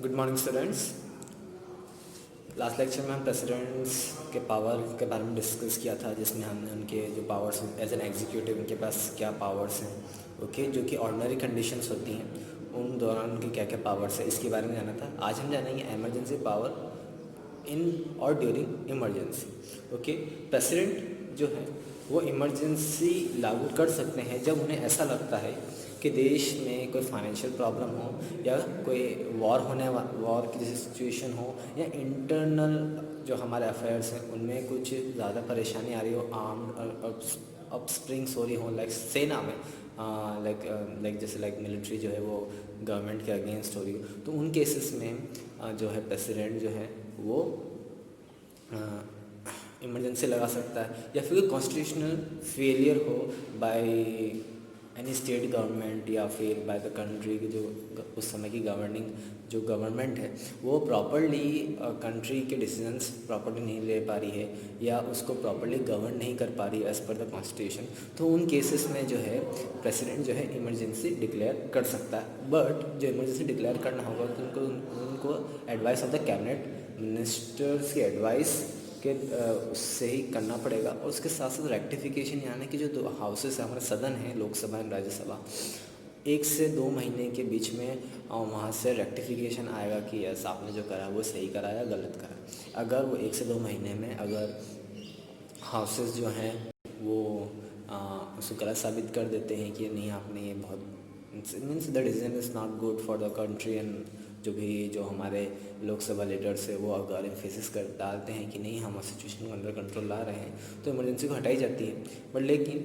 Good morning students. Last lecture में हम presidents के पावर के बारे में डिस्कस किया था, जिसमें हमने उनके जो पावर्स एज एन एग्जीक्यूटिव उनके पास क्या पावर्स हैं, ओके, जो कि ऑर्डिनरी कंडीशंस होती हैं उन दौरान उनके क्या क्या पावर्स है, इसके बारे में जाना था। आज हम जानेंगे एमरजेंसी पावर इन और ड्यूरिंग इमरजेंसी। ओके, प्रेसिडेंट जो है वो इमरजेंसी लागू कर सकते हैं जब उन्हें ऐसा लगता है कि देश में कोई फाइनेंशियल प्रॉब्लम हो या कोई वॉर की जैसी सिचुएशन हो या इंटरनल जो हमारे अफेयर्स हैं उनमें कुछ ज़्यादा परेशानी आ रही हो, आर्म अप स्प्रिंग्स हो रही हो, लाइक सेना में लाइक मिलिट्री जो है वो गवर्नमेंट के अगेंस्ट हो रही हो, तो उन केसेस में जो है प्रेसिडेंट जो है वो इमरजेंसी लगा सकता है। या फिर कॉन्स्टिट्यूशनल फेलियर हो बाय एनी स्टेट गवर्नमेंट या फिर बाय द कंट्री की जो उस समय की जो गवर्नमेंट है वो प्रॉपरली कंट्री के डिसीजंस प्रॉपरली नहीं ले पा रही है या उसको प्रॉपरली गवर्न नहीं कर पा रही है एज़ पर द कॉन्स्टिट्यूशन, तो उन केसेस में जो है प्रेसिडेंट जो है इमरजेंसी डिक्लेयर कर सकता है। बट जो इमरजेंसी डिक्लेयर करना होगा तो उनको advice of the cabinet ministers की एडवाइस के उससे ही करना पड़ेगा। और उसके साथ साथ रेक्टिफिकेशन, यानी कि जो दो हाउसेस है हमारे सदन है, लोकसभा एंड राज्यसभा, 1 से 2 महीने के बीच में वहाँ से रेक्टिफिकेशन आएगा कि यस आपने जो करा वो सही करा या गलत करा। अगर वो 1 से 2 महीने में अगर हाउसेस जो हैं वो उसको गलत साबित कर देते हैं कि नहीं आपने ये बहुत means the decision is not good for the country and जो हमारे लोकसभा लीडर्स है वो अगर एम्फेसिस कर डालते हैं कि नहीं हम सिचुएशन को अंडर कंट्रोल ला रहे हैं तो इमरजेंसी को हटाई जाती है। बट लेकिन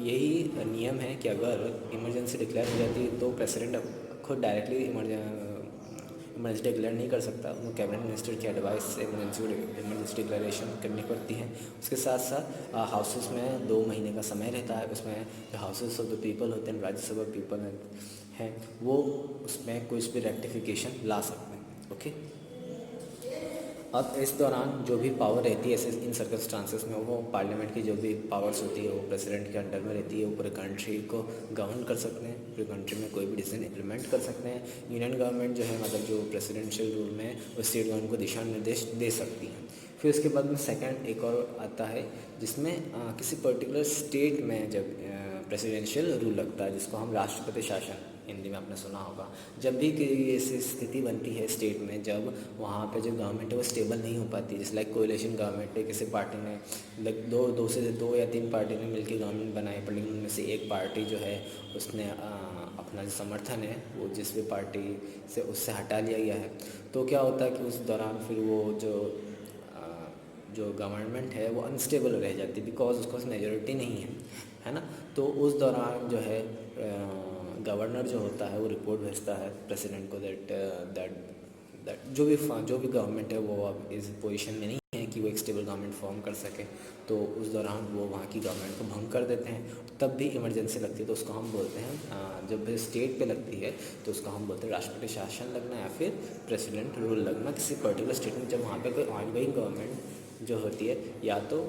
यही नियम है कि अगर इमरजेंसी डिक्लेयर हो जाती है तो प्रेसिडेंट खुद डायरेक्टली इमरजेंसी डिक्लेयर नहीं कर सकता, वो कैबिनेट मिनिस्टर की एडवाइस से इमरजेंसी डिक्लेरेशन करनी पड़ती है। उसके साथ साथ हाउसेस में 2 महीने का समय रहता है, उसमें जो हाउसेस ऑफ द पीपल होते हैं, राज्यसभा पीपल हैं, वो उसमें कुछ भी रेक्टिफिकेशन ला सकते हैं। ओके, अब इस दौरान जो भी पावर रहती है ऐसे इन सर्कमस्टांसेस में वो पार्लियामेंट की जो भी पावर्स होती है वो प्रेसिडेंट के अंडर में रहती है। वो पूरे कंट्री को गवर्न कर सकते हैं, पूरे कंट्री में कोई भी डिसीजन इम्प्लीमेंट कर सकते हैं। यूनियन गवर्नमेंट जो है मतलब जो प्रेसिडेंशियल रूल में वो स्टेट गवर्नमेंट को दिशा निर्देश दे सकती है। फिर उसके बाद में सेकंड एक और आता है जिसमें किसी पर्टिकुलर स्टेट में जब प्रेसिडेंशियल रूल लगता है, जिसको हम राष्ट्रपति शासन हिंदी में आपने सुना होगा। जब भी कोई ऐसी स्थिति बनती है स्टेट में जब वहाँ पे जो गवर्नमेंट है वो स्टेबल नहीं हो पाती, जैसे लाइक कोएलिशन गवर्नमेंट है, किसी पार्टी ने लाइक दो या तीन पार्टी ने मिलकर गवर्नमेंट बनाई, पर लेकिन उनमें से एक पार्टी जो है उसने अपना जो समर्थन है वो जिस भी पार्टी से उससे हटा लिया गया है, तो क्या होता है कि उस दौरान फिर वो जो गवर्नमेंट है वो अनस्टेबल रह जाती है बिकॉज उसके पास मेजोरिटी नहीं है ना। तो उस दौरान जो है गवर्नर जो होता है वो रिपोर्ट भेजता है प्रेसिडेंट को दैट जो भी गवर्नमेंट है वो अब इस पोजीशन में नहीं है कि वो एक स्टेबल गवर्नमेंट फॉर्म कर सके, तो उस दौरान वो वहाँ की गवर्नमेंट को भंग कर देते हैं। तब भी इमरजेंसी लगती है तो उसको हम बोलते हैं, जब भी स्टेट पे लगती है तो उसको हम बोलते हैं राष्ट्रपति शासन लगना या फिर प्रेसिडेंट रूल लगना किसी पर्टिकुलर स्टेट में, जब वहाँ पे कोई ऑनगोइंग गवर्नमेंट जो होती है या तो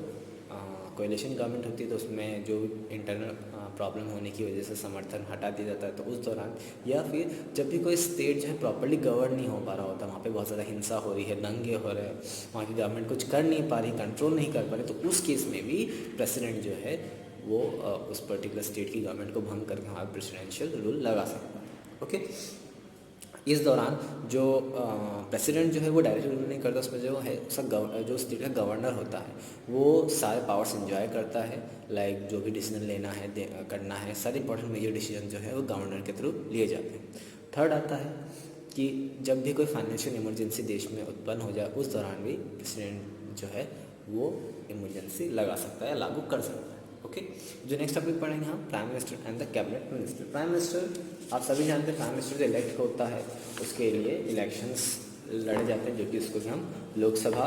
कोएलिशन गवर्नमेंट होती है तो उसमें जो इंटरनल प्रॉब्लम होने की वजह से समर्थन हटा दिया जाता है, तो उस दौरान, या फिर जब भी कोई स्टेट जो है प्रॉपर्ली गवर्न नहीं हो पा रहा होता, वहाँ पे बहुत ज़्यादा हिंसा हो रही है, दंगे हो रहे हैं, वहाँ की गवर्नमेंट कुछ कर नहीं पा रही, कंट्रोल नहीं कर पा रही, तो उस केस में भी प्रेसिडेंट जो है वो उस पर्टिकुलर स्टेट की गवर्नमेंट को भंग करके वहाँ प्रेसिडेंशियल रूल लगा सकता है। ओके, इस दौरान जो प्रेसिडेंट जो है वो डायरेक्ट रूल नहीं करता, उसमें जो है उसका जो स्टेट का गवर्नर होता है वो सारे पावर्स एंजॉय करता है, लाइक जो भी डिसीजन लेना है करना है, सारे इंपॉर्टेंट मेजर डिसीजन जो है वो गवर्नर के थ्रू लिए जाते हैं। थर्ड आता है कि जब भी कोई फाइनेंशियल इमरजेंसी देश में उत्पन्न हो जाए उस दौरान भी प्रेसिडेंट जो है वो इमरजेंसी लगा सकता है या लागू कर सकता है। ओके, जो नेक्स्ट टॉपिक पढ़ेंगे हम prime minister and the cabinet minister. Prime minister आप सभी जानते हैं, प्राइम मिनिस्टर जो इलेक्ट होता है उसके लिए इलेक्शंस लड़े जाते हैं, जो कि उसको हम लोकसभा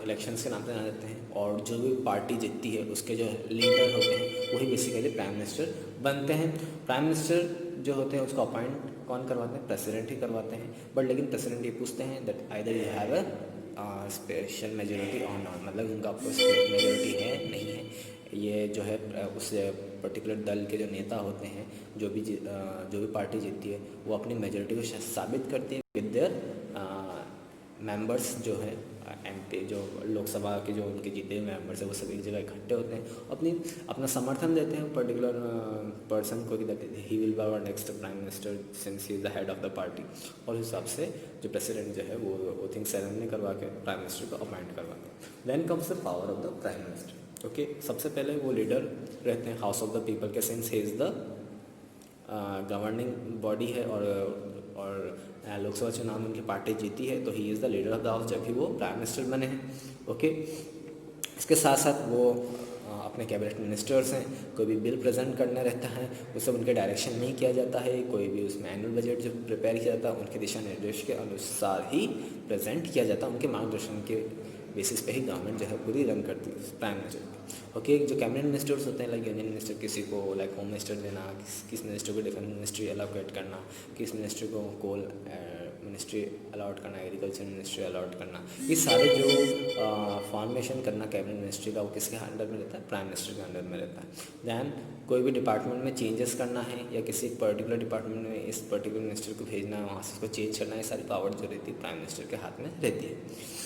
इलेक्शंस के नाम से जाना जाते हैं। और जो भी पार्टी जीतती है उसके जो लीडर होते हैं वही बेसिकली प्राइम मिनिस्टर बनते हैं। प्राइम मिनिस्टर जो होते हैं उसको अपॉइंट कौन करवाते हैं? प्रेसिडेंट ही करवाते हैं। बट लेकिन प्रेसिडेंट ये पूछते हैं that either you have a special majority और नॉट, मतलब उनका आपको मेजोरिटी है नहीं है, ये जो है उस पर्टिकुलर दल के जो नेता होते हैं, जो भी पार्टी जीतती है, वो अपनी मेजोरिटी को साबित करती है विद देयर मेंबर्स जो है एमपी, जो लोकसभा के जो उनके जीते हुए मेंबर्स है, वो सब एक जगह इकट्ठे होते हैं, अपना समर्थन देते हैं पर्टिकुलर पर्सन को कि he will be our next prime minister since he is the head of the party. और उस हिसाब से जो प्रेसिडेंट जो है वो थिंग सेरेमनी करवा के प्राइम मिनिस्टर को अपॉइंट करवाते हैं। Then comes the power of the prime minister. Okay, सबसे पहले वो लीडर रहते हैं हाउस ऑफ द पीपल के, since he is the governing body है और लोकसभा चुनाव में उनकी पार्टी जीती है, तो ही is the leader of the house जब भी वो प्राइम मिनिस्टर बने हैं। ओके, इसके साथ साथ वो अपने कैबिनेट मिनिस्टर्स हैं, कोई भी बिल प्रेजेंट करना रहता है वो सब उनके डायरेक्शन में ही किया जाता है, कोई भी उसमें एनुअल बजट जो प्रिपेयर किया जाता है उनके दिशा निर्देश के अनुसार ही प्रेजेंट किया जाता है, उनके मार्गदर्शन के बेसिस पे ही गवर्नमेंट जो है पूरी रन करती है प्राइम मिनिस्टर। ओके, जो कैबिनेट मिनिस्टर्स होते हैं लाइक यूनियन मिनिस्टर, किसी को लाइक होम मिनिस्टर देना, किस मिनिस्टर को डिफेंस मिनिस्ट्री अलोकेट करना, किस मिनिस्टर को कोल मिनिस्ट्री अलॉट करना, एग्रीकल्चर मिनिस्ट्री अलॉट करना, ये सारे जो फॉर्मेशन करना कैबिनेट मिनिस्ट्री का वो किसके अंडर में रहता है? प्राइम मिनिस्टर के अंडर में रहता है। दैन कोई भी डिपार्टमेंट में चेंजेस करना है या किसी पर्टिकुलर डिपार्टमेंट में इस पर्टिकुलर मिनिस्टर को भेजना है, वहाँ से उसको चेंज करना है, सारी पावर जो रहती है प्राइम मिनिस्टर के हाथ में रहती है।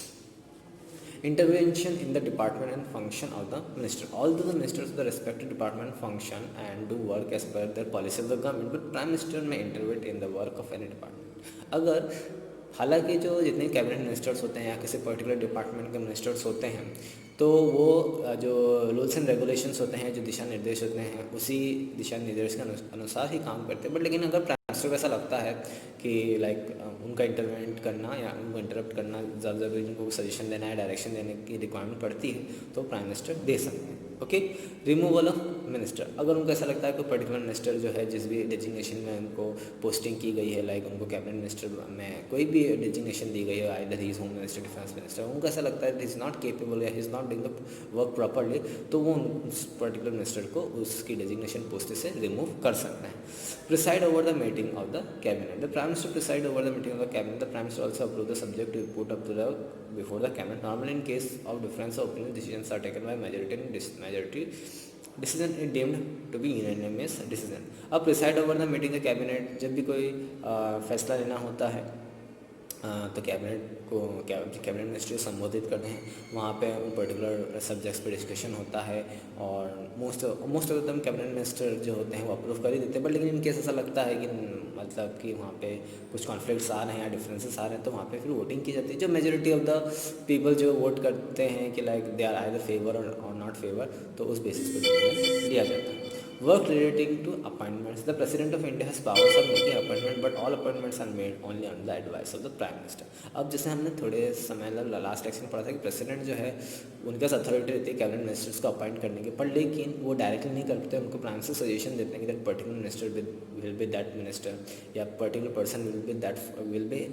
Intervention in the department and function of the minister. Although the ministers of the respective department function and do work as per the policy of the government, but prime minister may intervene in the work of any department. अगर हालांकि जो जितने cabinet ministers होते हैं या किसी particular department के ministers होते हैं, तो वो जो रूल्स एंड रेगुलेशंस होते हैं, जो दिशा निर्देश होते हैं, उसी दिशा निर्देश के अनुसार ही काम करते हैं। बट लेकिन अगर प्राइम मिनिस्टर को ऐसा लगता है कि लाइक उनका इंटरवेंट करना या उनको इंटरप्ट करना ज़्यादा ज़रूरी, उनको सजेशन देना है, डायरेक्शन देने की रिक्वायरमेंट पड़ती है, तो प्राइम मिनिस्टर दे सकते हैं। Okay, removal of minister. अगर उनको ऐसा लगता है कि पर्टिकुलर मिनिस्टर जो है जिस भी डेजिग्नेशन में उनको पोस्टिंग की गई है, लाइक उनको कैबिनेट मिनिस्टर में कोई भी डेजिग्नेशन दी गई है, either he is home minister, defence minister, उनको ऐसा लगता है इज़ नॉट केपेबल या is not doing the work properly, तो वो उस पर्टिकुलर मिनिस्टर को उसकी डेजिग्नेशन पोस्ट से रिमूव कर सकते हैं। Preside over the meeting of the cabinet. The prime minister preside over the meeting of the cabinet. The prime minister also approve the subject to report up to the before the cabinet. Normally in case of difference of opinion decisions are taken by majority decision is deemed to be unanimous decision. अब preside over the meeting the cabinet, जब भी कोई फैसला लेना होता है तो cabinet ministry संबोधित करते हैं, वहाँ पे उन पर्टिकुलर सब्जेक्ट्स पे डिस्कशन होता है और most of the time cabinet minister जो होते हैं वो अप्रूव कर ही देते हैं। बट लेकिन इन केस ऐसा लगता है कि मतलब कि वहाँ पे कुछ कॉन्फ्लिक्ट्स आ रहे हैं या डिफरेंसेस आ रहे हैं, तो वहाँ पे फिर वोटिंग की जाती है। जो मेजोरिटी ऑफ द पीपल जो वोट करते हैं कि like they are either favour or not favour, तो उस बेसिस पे डिसीजन लिया जाता है। Work relating to appointments. The President of India has powers of making appointment, but all appointments are made only on the advice of the Prime Minister. अब जैसे हमने थोड़े समय लास्ट सेक्शन में पढ़ा था कि प्रेसिडेंट जो है उनके पास अथॉरिटी रहती है कैबिनेट मिनिस्टर्स को अपॉइंट करने की, पर लेकिन वो डायरेक्टली नहीं करते, उनको प्राइम मिनिस्टर सजेशन देते हैं कि that particular minister will be that minister या particular person will be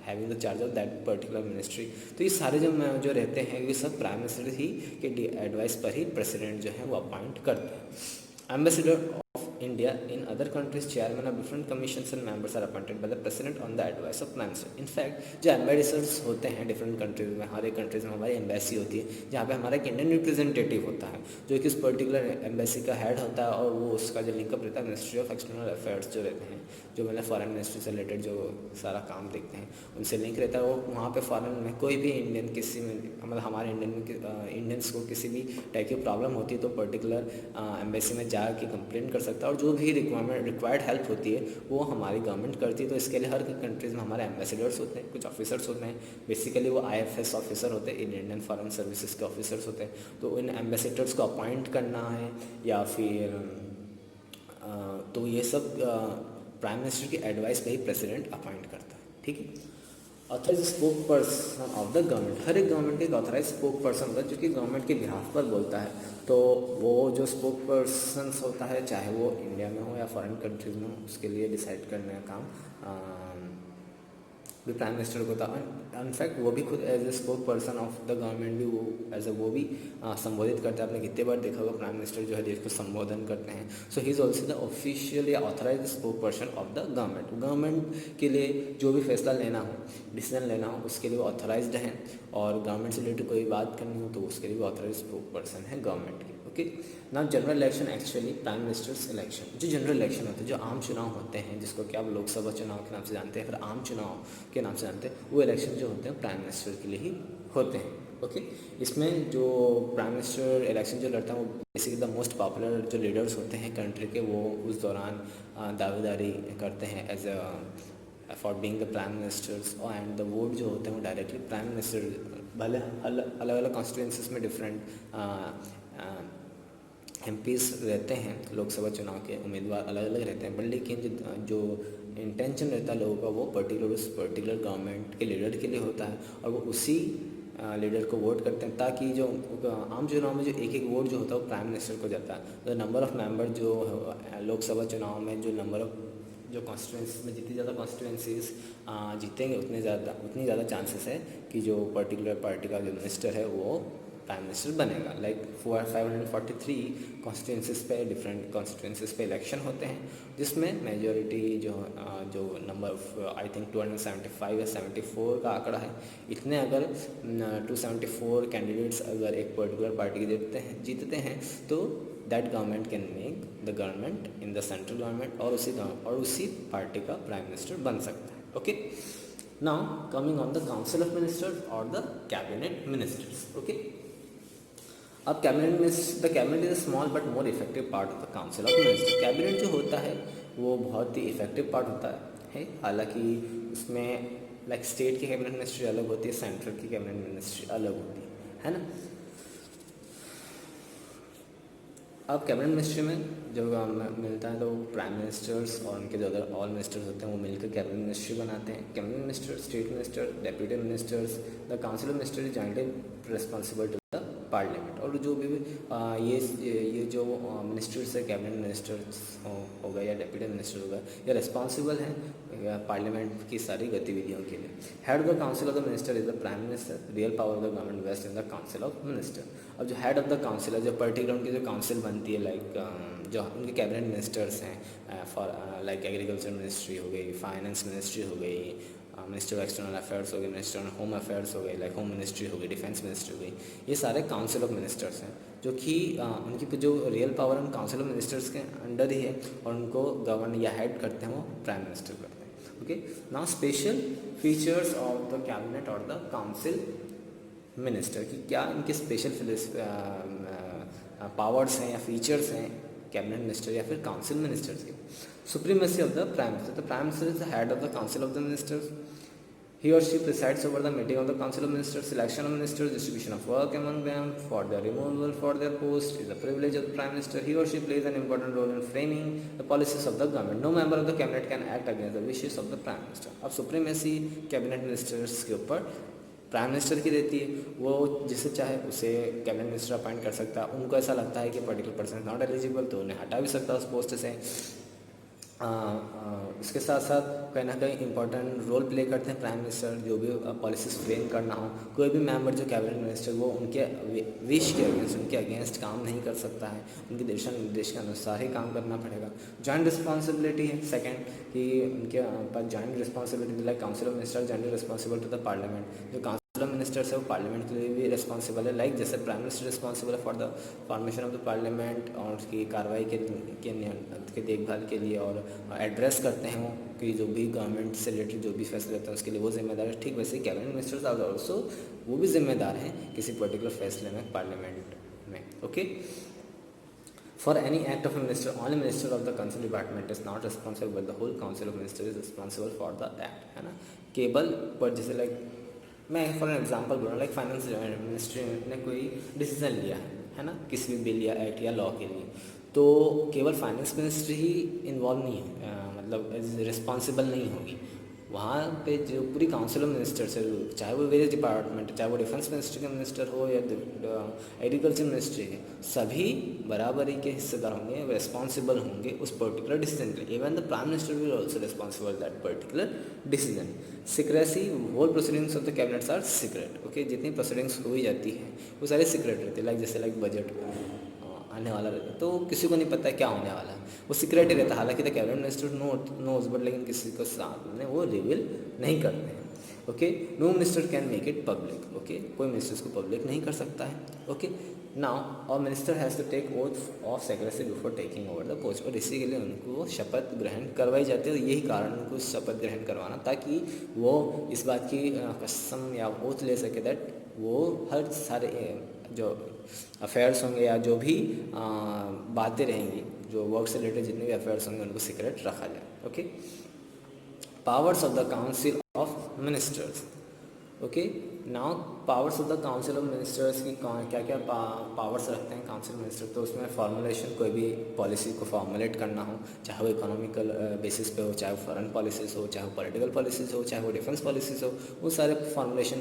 having the charge of that particular ministry. तो ये सारे जो रहते हैं ये सब प्राइम मिनिस्टर ही के एडवाइस पर ही प्रेसिडेंट जो है वो अपॉइंट करते हैं। Ambassador of India in other countries, chairman of different commissions and members are appointed by the president on the advice of prime minister. In fact, जो एम्बेसडर्स होते हैं डिफरेंट कंट्रीज में, हर एक कंट्रीज में हमारी एम्बेसी होती है जहाँ पे हमारा एक इंडियन रिप्रेजेंटेटिव होता है जो कि उस पर्टिकुलर एम्बेसी का हेड होता है और वो उसका जो लिंकअप रहता है मिनिस्ट्री ऑफ एक्सटर्नल अफेयर्स जो रहते हैं, जो मतलब फॉरेन मिनिस्ट्री से रिलेटेड जो सारा काम देखते हैं उनसे लिंक रहता है। वो वहाँ पे फॉरेन में कोई भी इंडियन किसी में मतलब हमारे इंडियंस को किसी भी टाइप की प्रॉब्लम होती है तो पर्टिकुलर एम्बेसी में जाके कंप्लेंट कर सकता है और जो भी रिक्वायर्ड हेल्प होती है वो हमारी गवर्नमेंट करती है। तो इसके लिए हर कंट्रीज़ में हमारे एम्बेसडर्स होते हैं, कुछ ऑफिसर्स होते हैं, बेसिकली वो IFS ऑफिसर होते हैं, इंडियन फॉरेन सर्विसेज के ऑफिसर्स होते हैं। तो इन एम्बेसडर्स को अपॉइंट करना है या फिर तो ये सब प्राइम मिनिस्टर की एडवाइस पे ही प्रेसिडेंट अपॉइंट करता है। ठीक है। Authorise spoke person of the government. हर एक गवर्नमेंट के एक ऑथराइज स्पोक पर्सन होता है जो कि गवर्नमेंट के बिहाफ पर बोलता है। तो वो जो स्पोक पर्सन होता है चाहे वो इंडिया में हो या फॉरेन कंट्रीज में हो, उसके लिए डिसाइड करने का काम भी प्राइम मिनिस्टर को था। इनफैक्ट वो भी खुद as a spoke person of the government भी वो भी संबोधित करते हैं। आपने कितने बार देखा होगा प्राइम मिनिस्टर जो है देश को संबोधन करते हैं। So he is also the official या authorise spoke person of the government. Government के लिए जो भी फैसला लेना हो, डिसीजन लेना हो, उसके लिए वो ऑथराइज्ड हैं और गवर्नमेंट से रिलेटेड कोई बात करनी हो तो उसके लिए भी ऑथराइज स्पोक पर्सन है गवर्नमेंट की। ओके। ना general election actually prime ministers election, जो जनरल इलेक्शन होते हैं, जो आम चुनाव होते हैं, जिसको कि आप लोकसभा चुनाव के नाम से जानते हैं, फिर आम चुनाव के नाम से जानते हैं, वो इलेक्शन जो होते हैं प्राइम मिनिस्टर के लिए ही होते हैं। ओके। इसमें जो प्राइम मिनिस्टर इलेक्शन जो लड़ता है वो बेसिकली द मोस्ट पॉपुलर जो लीडर्स होते हैं कंट्री के, वो उस दौरान दावेदारी करते हैं as a for being the prime ministers, and the vote जो होते हैं वो डायरेक्टली प्राइम मिनिस्टर, भले अलग अलग कॉन्स्टिट्यूंसीज में डिफरेंट एमपीज रहते हैं, लोकसभा चुनाव के उम्मीदवार अलग अलग रहते हैं, बट लेकिन जो इंटेंशन रहता है लोगों का वो उस पर्टिकुलर गवर्नमेंट के लीडर के लिए होता है, और वो उसी लीडर को वोट करते हैं, ताकि जो आम चुनाव में जो एक एक वोट जो होता है वो प्राइम मिनिस्टर को जाता है। तो नंबर ऑफ़ मेंबर जो लोकसभा चुनाव में जो नंबर ऑफ जो कॉन्स्टिट्यूंसीज में जितनी ज़्यादा कॉन्स्टिट्यूंसीज जीतेंगे उतनी ज़्यादा चांसेस है कि जो पर्टिकुलर पार्टी का जो मिनिस्टर है वो प्राइम मिनिस्टर बनेगा। लाइक 543 कॉन्स्टिट्यूंसीज पे, डिफरेंट कॉन्स्टिट्यूंसीज पे इलेक्शन होते हैं, जिसमें मेजॉरिटी जो नंबर आई थिंक 275 या 74 का आंकड़ा है, इतने अगर 274 कैंडिडेट्स अगर एक पर्टिकुलर पार्टी के जीतते हैं तो that government can make the government in the central government, और उसी पार्टी का प्राइम मिनिस्टर बन सकता है। Okay. Now coming on the council of ministers और द कैबिनेट मिनिस्टर्स। ओके। अब cabinet the cabinet is a small but more effective part of the council of ministers. Cabinet जो होता है वो बहुत ही इफेक्टिव पार्ट होता है, हालांकि उसमें लाइक स्टेट की कैबिनेट मिनिस्ट्री अलग होती है, सेंट्रल की कैबिनेट मिनिस्ट्री अलग होती है ना। अब कैबिनेट मिनिस्ट्री में जब मिलता है तो प्राइम मिनिस्टर्स और उनके जो अदर ऑल मिनिस्टर्स होते हैं वो मिलकर कैबिनेट मिनिस्ट्री बनाते हैं। Cabinet minister, state minister, deputy ministers, the council of minister is jointly responsible to the parliament. और जो भी ये जो मिनिस्टर्स है, कैबिनेट मिनिस्टर्स हो गए या डेप्यूटी मिनिस्टर हो गए, ये रिस्पॉन्सिबल हैं पार्लियामेंट की सारी गतिविधियों के लिए। Head of the council of the minister is the prime minister, real power of the government vest in the council of minister. अब जो हेड ऑफ द काउंसिल है, जो पर्टिकुलर उनकी जो काउंसिल बनती है, लाइक जो उनके कैबिनेट मिनिस्टर्स हैं फॉर लाइक एग्रीकल्चर मिनिस्ट्री हो गई, फाइनेंस मिनिस्ट्री हो गई, मिनिस्टर ऑफ एक्सटर्नल अफेयर्स हो गई, मिनिस्टर ऑफ होम अफेयर्स हो गई, लाइक होम मिनिस्ट्री हो गई, डिफेंस मिनिस्ट्री हो गई, ये सारे काउंसिल ऑफ मिनिस्टर्स हैं, जो कि उनकी जो रियल पावर उन काउंसिल ऑफ मिनिस्टर्स के अंडर ही है, और उनको गवर्न या हेड करते हैं वो प्राइम मिनिस्टर करते हैं। Okay. Now special features of the cabinet और द काउंसिल मिनिस्टर की क्या इनके स्पेशल पावर्स हैं या फीचर्स हैं कैबिनेट मिनिस्टर या फिर काउंसिल मिनिस्टर्स के। Supremacy of the prime minister, the prime minister is the head of the council of the ministers. He or she presides over the meeting of the Council of Ministers, selection of ministers, distribution of work among them, for their removal for their post is the privilege of the Prime Minister. He or she plays an important role in framing the policies of the government. No member of the cabinet can act against the wishes of the Prime Minister. अब supremacy cabinet ministers के ऊपर prime minister की रहती है, वो जिसे चाहे उसे कैबिनेट मिनिस्टर अपॉइंट कर सकता है। उनको ऐसा लगता है कि पर्टिकुलर पर्सन नॉट एलिजिबल तो उन्हें हटा भी सकता है उस पोस्ट से। इसके साथ साथ कहीं ना कहीं इंपॉर्टेंट रोल प्ले करते हैं प्राइम मिनिस्टर, जो भी पॉलिसीज फ्रेम करना हो। कोई भी मेंबर जो कैबिनेट मिनिस्टर वो उनके विश के अगेंस्ट, उनके अगेंस्ट काम नहीं कर सकता है, उनके दिशा निर्देश के अनुसार ही काम करना पड़ेगा। जॉइंट रिस्पॉन्सिबिलिटी है सेकंड, कि उनके पास joint responsibility, like council of minister jointly responsible to the parliament. जो काउंसिल ऑफ मिनिस्टर्स है वो पार्लियामेंट के लिए भी रिस्पॉन्सिबल है, लाइक जैसे प्राइम मिनिस्टर रिस्पॉन्सिबल है for the formation of the parliament और उसकी कार्रवाई के देखभाल के लिए, और एड्रेस करते हैं वो कि जो भी गवर्नमेंट से रिलेटेड जो भी फैसले रहते हैं उसके लिए वो जिम्मेदार है। ठीक वैसे ही कैबिनेट मिनिस्टर्स आर ऑल्सो, वो भी जिम्मेदार हैं किसी पर्टिकुलर फैसले में पार्लियामेंट में। Okay. For any act of a minister, only minister of the concern department is not responsible, but the whole council of minister is responsible for the act, है ना। केवल पर जैसे लाइक मैं फॉर एग्जांपल बोल रहा हूँ, लाइक फाइनेंस मिनिस्ट्री ने कोई डिसीजन लिया है ना, किसी भी बिल या एक्ट या लॉ के लिए, तो केवल फाइनेंस मिनिस्ट्री ही इन्वॉल्व नहीं है, मतलब रिस्पॉन्सिबल नहीं होगी। वहाँ पे जो पूरी काउंसिल ऑफ मिनिस्टर्स है, चाहे वो वेरियस डिपार्टमेंट, चाहे वो डिफेंस मिनिस्ट्री के मिनिस्टर हो या एग्रीकल्चर मिनिस्ट्री है, सभी बराबरी के हिस्सेदार होंगे, रिस्पॉन्सिबल होंगे उस पर्टिकुलर डिसीजन के लिए। Even the prime minister will also responsible that particular decision. Secrecy, whole proceedings of the cabinets are secret. Okay. जितनी प्रोसीडिंग्स हुई जाती है वो सारी सीक्रेट रहती है, लाइक जैसे लाइक बजट आने वाला रहता है तो किसी को नहीं पता है क्या होने वाला है, वो सीक्रेट ही रहता है। हालांकि the cabinet minister knows, but लेकिन किसी को सामने वो रिवील नहीं करते हैं। Okay, no minister can make it public, okay, कोई मिनिस्टर इसको पब्लिक नहीं कर सकता है, ओके। नाउ और minister has to take oath of secrecy before taking over the post, और इसी के लिए उनको शपथ ग्रहण करवाई जाती है, और यही कारण उनको शपथ ग्रहण करवाना, ताकि वो इस बात की कसम या ओथ ले सके दैट वो हर सारे जो अफेयर्स होंगे या जो भी बातें रहेंगी, जो वर्क से रिलेटेड जितने भी अफेयर्स होंगे उनको सीक्रेट रखा जाए, okay. Powers of the council of ministers, okay. Now powers of the council of ministers की क्या क्या पावर्स रखते हैं काउंसिल मिनिस्टर, तो उसमें फॉर्मुलेशन, कोई भी पॉलिसी को फॉर्मुलेट करना हो, चाहे वो इकोनॉमिकल बेसिस पे हो, चाहे वो फॉरेन पॉलिसीज हो, चाहे वो पॉलिटिकल पॉलिसीज हो, चाहे वो डिफेंस पॉलिसीज हो, वो सारे फॉर्मुलेशन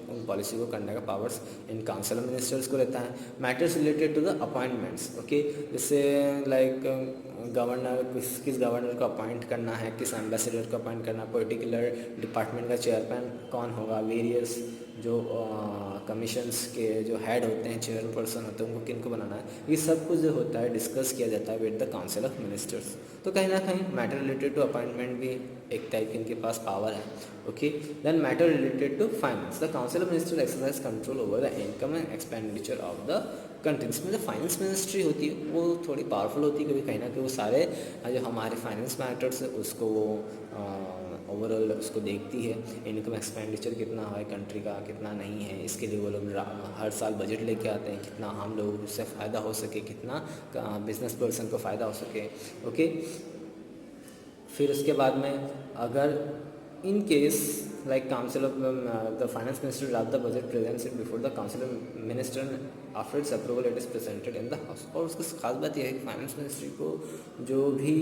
उन पॉलिसी को करने का powers in council of ministers को रहता है। Matters related to the appointments, okay, जैसे लाइक गवर्नर, किस गवर्नर को अपॉइंट करना है, किस एम्बेसडर को अपॉइंट करना, पर्टिकुलर डिपार्टमेंट का चेयरमैन कौन होगा, वेरियस जो कमीशंस के जो हेड होते हैं, चेयरपर्सन होते हैं, उनको किन को बनाना है, ये सब कुछ जो होता है डिस्कस किया जाता है with the council of ministers. तो कहीं ना कहीं मैटर रिलेटेड टू अपॉइंटमेंट भी एक टाइप की इनके पास पावर है, okay. Then matter related to finance, the council of minister exercise control over the income and expenditure of the country. इसमें जो फाइनेंस मिनिस्ट्री होती है वो थोड़ी पावरफुल होती है, क्योंकि कहीं ना कहीं वो सारे जो हमारे फाइनेंस मैटर्स है उसको वो ओवरऑल उसको देखती है, इनकम एक्सपेंडिचर कितना है कंट्री का, कितना नहीं है, इसके लिए वो लोग हर साल बजट लेके आते हैं, कितना हम लोग उससे फ़ायदा हो सके, कितना बिजनेस पर्सन को फ़ायदा हो सके, ओके। फिर उसके बाद में अगर in case like council of the finance minister draft the budget, presents it before the council of minister, after its approval it is presented in the house। और उसकी खास बात यह है कि फाइनेंस मिनिस्ट्री को जो भी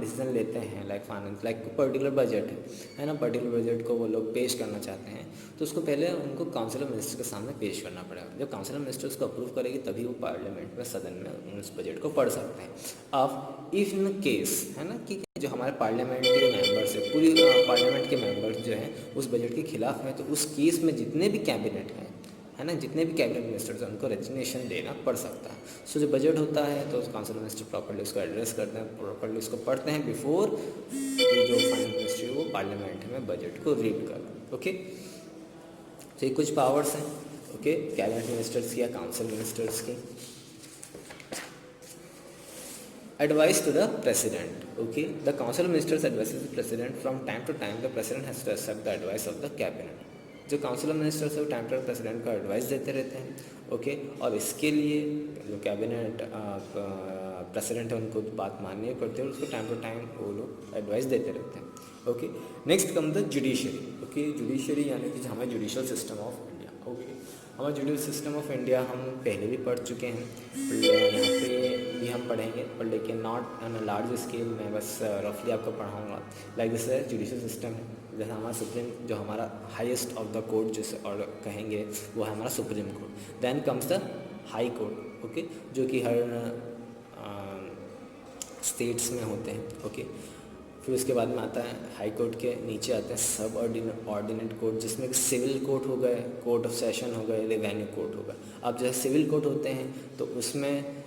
डिसीजन लेते हैं like finance, like particular budget है ना, पर्टिकुलर बजट को वो लोग पेश करना चाहते हैं, तो उसको पहले उनको काउंसिल ऑफ मिनिस्टर के सामने पेश करना पड़ेगा। जब काउंसिल ऑफ मिनिस्टर उसको अप्रूव करेगी तभी वो पार्लियामेंट में, सदन में उस बजट को पढ़ सकते हैं। अब इफ इन केस है ना कि जो हमारे पार्लियामेंट के मेंबर्स है, पूरी पार्लियामेंट के मेंबर्स जो हैं उस बजट के खिलाफ हैं, तो उस केस में जितने भी कैबिनेट हैं है ना, जितने भी कैबिनेट मिनिस्टर्स हैं उनको रेजिग्नेशन देना पड़ सकता है। सो जो बजट होता है तो काउंसिल मिनिस्टर प्रॉपर्ली उसको एड्रेस करते हैं, प्रॉपर्ली उसको पढ़ते हैं बिफोर जो फाइनेंस मिनिस्ट्री वो पार्लियामेंट में बजट को रीड कर, ओके। तो ये कुछ पावर्स हैं, ओके, कैबिनेट मिनिस्टर्स की या काउंसिल मिनिस्टर्स की। Advice to the president, okay, the council of ministers advises the president from time to time, the president has to accept the advice of the cabinet। जो council of ministers है वो time to time president को advice देते रहते हैं, okay. और इसके लिए जो कैबिनेट प्रेसिडेंट है उनको बात माननी पड़ती है, उसको टाइम टू टाइम वो लोग एडवाइस देते रहते हैं, okay. Next come the judiciary, okay, judiciary यानी कि हमारा judicial system of India, okay. हमारा जुडिशल सिस्टम ऑफ इंडिया हम पहले भी पढ़ चुके हैं, यहाँ पे भी हम पढ़ेंगे, पर लेकिन not on a large scale, मैं बस रफली आपको पढ़ाऊँगा। लाइक जैसे जुडिशल सिस्टम है, जैसे हमारा सुप्रीम, जो हमारा हाईएस्ट ऑफ द कोर्ट जिसे और कहेंगे वो है हमारा supreme court. Then comes the high court, okay, जो कि हर स्टेट्स में होते हैं, ओके। फिर उसके बाद में आता है हाई कोर्ट के नीचे आते हैं सब ऑर्डिनेट कोर्ट, जिसमें सिविल कोर्ट हो गए, कोर्ट ऑफ सेशन हो गए, रेवेन्यू कोर्ट हो गए। अब जैसे सिविल कोर्ट होते हैं तो उसमें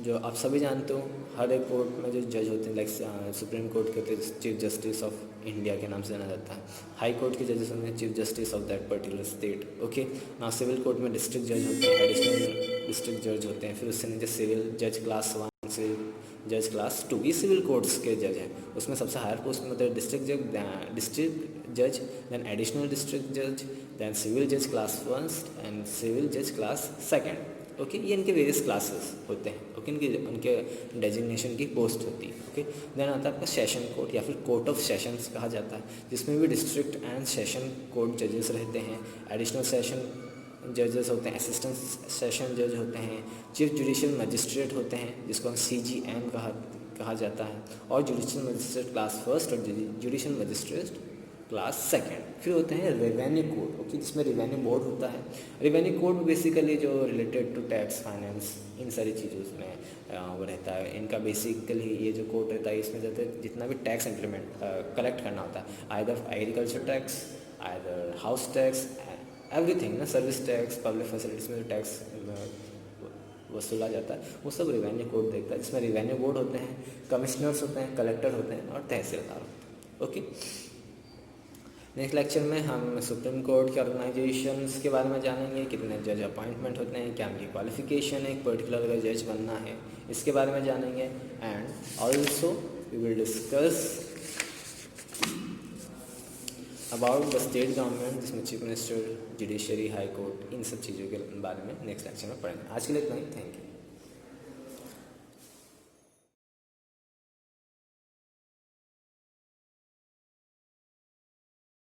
जो आप सभी जानते हो हर एक कोर्ट में जो जज होते हैं, लाइक सुप्रीम कोर्ट के चीफ जस्टिस ऑफ इंडिया के नाम से जाना जाता है, हाई कोर्ट के जजेस होते हैं chief justice of that particular state, okay ना। सिविल कोर्ट में डिस्ट्रिक्ट जज होते हैं, एडिशनल डिस्ट्रिक्ट जज होते हैं, फिर उससे नीचे सिविल जज क्लास 1 से जज क्लास 2, ये सिविल कोर्ट्स के जज हैं। उसमें सबसे हायर पोस्ट में होता है डिस्ट्रिक्ट जज, देन एडिशनल डिस्ट्रिक्ट जज, देन सिविल जज क्लास 1 एंड सिविल जज क्लास 2, ओके। ये इनके वेरियस क्लासेस होते हैं, ओके, उनके डेजिग्नेशन की पोस्ट होती है, ओके। देन आता है आपका सेशन कोर्ट या फिर कोर्ट ऑफ सेशंस कहा जाता है, जिसमें भी डिस्ट्रिक्ट एंड सेशन कोर्ट जजेस रहते हैं, एडिशनल सेशन जजेस होते हैं, असिस्टेंट सेशन जज होते हैं, चीफ जुडिशियल मजिस्ट्रेट होते हैं जिसको हम CGM कहा जाता है, और जुडिशियल मजिस्ट्रेट क्लास 1 और जुडिशियल मजिस्ट्रेट क्लास 2। फिर होते हैं रेवेन्यू कोर्ट, ओके, जिसमें रेवेन्यू बोर्ड होता है। रेवेन्यू कोर्ट बेसिकली जो रिलेटेड टू टैक्स, फाइनेंस, इन सारी चीज़ों में वो रहता है। इनका बेसिकली ये जो कोर्ट रहता है इसमें जाते जितना भी टैक्स इम्प्लीमेंट कलेक्ट करना होता है, either agriculture tax, either house tax, everything ना, सर्विस टैक्स, पब्लिक फैसिलिटीज़ में जो टैक्स वसूला जाता है वो सब रेवेन्यू कोर्ट देखता है, जिसमें रेवेन्यू बोर्ड होते हैं, कमिश्नर्स होते हैं, कलेक्टर होते हैं और तहसीलदार होते हैं, ओके। नेक्स्ट लेक्चर में हम सुप्रीम कोर्ट के ऑर्गेनाइजेशंस के बारे में जानेंगे, कितने जज अपॉइंटमेंट होते हैं, क्या उनकी क्वालिफिकेशन है एक पर्टिकुलर अगर जज बनना है, इसके बारे में जानेंगे। And also we will discuss about the state government, जिसमें chief minister, judiciary, high court, इन सब चीज़ों के बारे में नेक्स्ट लेक्चर में पढ़ेंगे। आज के लिए इतना ही, थैंक यू।